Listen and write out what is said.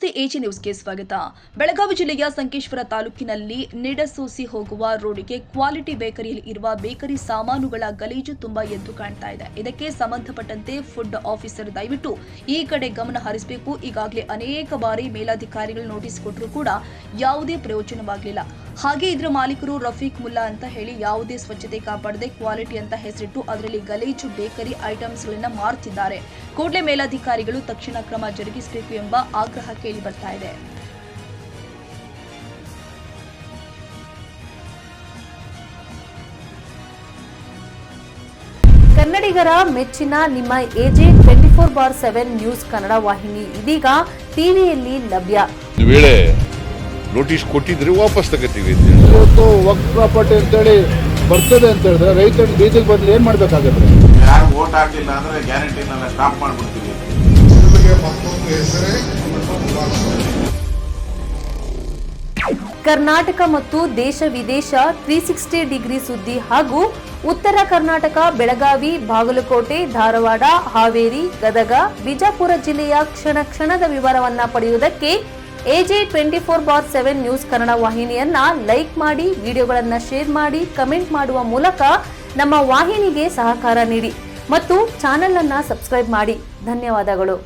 ನಮಸ್ತೆ, ಎಜಿ ನ್ಯೂಸ್ಗೆ ಸ್ವಾಗತ. ಬೆಳಗಾವಿ ಜಿಲ್ಲೆಯ ಸಂಕೇಶ್ವರ ತಾಲೂಕಿನಲ್ಲಿ ನಿಡಸೋಸಿ ಹೋಗುವ ರೋಡಿಗೆ ಕ್ವಾಲಿಟಿ ಬೇಕರಿಯಲ್ಲಿ ಇರುವ ಬೇಕರಿ ಸಾಮಾನುಗಳ ಗಲೀಜು ತುಂಬಾ ಎದ್ದು ಕಾಣ್ತಾ ಇದೆ. ಇದಕ್ಕೆ ಸಂಬಂಧಪಟ್ಟಂತೆ ಫುಡ್ ಆಫೀಸರ್ ದಯವಿಟ್ಟು ಈ ಕಡೆ ಗಮನ ಹರಿಸಬೇಕು. ಈಗಾಗಲೇ ಅನೇಕ ಬಾರಿ ಮೇಲಾಧಿಕಾರಿಗಳು ನೋಟಿಸ್ ಕೊಟ್ಟರೂ ಕೂಡ ಯಾವುದೇ ಪ್ರಯೋಜನವಾಗಲಿಲ್ಲ. ಹಾಗೆ ಇದರ ಮಾಲೀಕರು ರಫೀಕ್ ಮುಲ್ಲಾ ಅಂತ ಹೇಳಿ ಯಾವುದೇ ಸ್ವಚ್ಛತೆ ಕಾಪಾಡದೆ ಕ್ವಾಲಿಟಿ ಅಂತ ಹೆಸರಿಟ್ಟು ಅದರಲ್ಲಿ ಗಲೀಜು ಬೇಕರಿ ಐಟಮ್ಸ್ಗಳನ್ನ ಮಾರುತ್ತಿದ್ದಾರೆ. ಕೂಡಲೇ ಮೇಲಾಧಿಕಾರಿಗಳು ತಕ್ಷಣ ಕ್ರಮ ಜರುಗಿಸಬೇಕು ಎಂಬ ಆಗ್ರಹ ಕೇಳಿ ಬರ್ತಾ ಇದೆ. ಕನ್ನಡಿಗರ ಮೆಚ್ಚಿನ ನಿಮ್ಮ ಎಜೆ 24/7 ನ್ಯೂಸ್ ಕನ್ನಡ ವಾಹಿನಿ ಇದೀಗ ಟಿವಿಯಲ್ಲಿ ಲಭ್ಯ. ವೇಳೆ ನೋಟಿಸ್ ಕೊಟ್ಟಿದ್ರೆ ವಾಪಸ್ ತಗೋತೀವಿ. ಇವತ್ತು ವಕ್ಫ್ ಪ್ರಾಪರ್ಟಿ ಅಂತೇಳಿ ಬರ್ತದೆ ಅಂತ ಹೇಳಿದ್ರೆ ರೈತರ ಬೀದಿಗೆ ಬದಲು ಏನ್ ಮಾಡ್ಬೇಕಾಗತ್ತೆ? ಯಾರು ವೋಟ್ ಹಾಕಿಲ್ಲ ಅಂದ್ರೆ ಗ್ಯಾರಂಟಿನೆಲ್ಲ ಸ್ಟಾಪ್ ಮಾಡ್ಬಿಡ್ತೀವಿ. ಕರ್ನಾಟಕ ಮತ್ತು ದೇಶ ವಿದೇಶ 360 ಡಿಗ್ರಿ ಸುದ್ದಿ ಹಾಗೂ ಉತ್ತರ ಕರ್ನಾಟಕ ಬೆಳಗಾವಿ, ಬಾಗಲಕೋಟೆ, ಧಾರವಾಡ, ಹಾವೇರಿ, ಗದಗ, ಬಿಜಾಪುರ ಜಿಲ್ಲೆಯ ಕ್ಷಣ ಕ್ಷಣದ ವಿವರವನ್ನ ಪಡೆಯುವುದಕ್ಕೆ ಎಜೆ 24/7 ನ್ಯೂಸ್ ಕನ್ನಡ ವಾಹಿನಿಯನ್ನ ಲೈಕ್ ಮಾಡಿ, ವಿಡಿಯೋಗಳನ್ನ ಶೇರ್ ಮಾಡಿ, ಕಮೆಂಟ್ ಮಾಡುವ ಮೂಲಕ ನಮ್ಮ ವಾಹಿನಿಗೆ ಸಹಕಾರ ನೀಡಿ ಮತ್ತು ಚಾನೆಲ್ ಅನ್ನ ಸಬ್ಸ್ಕ್ರೈಬ್ ಮಾಡಿ. ಧನ್ಯವಾದಗಳು.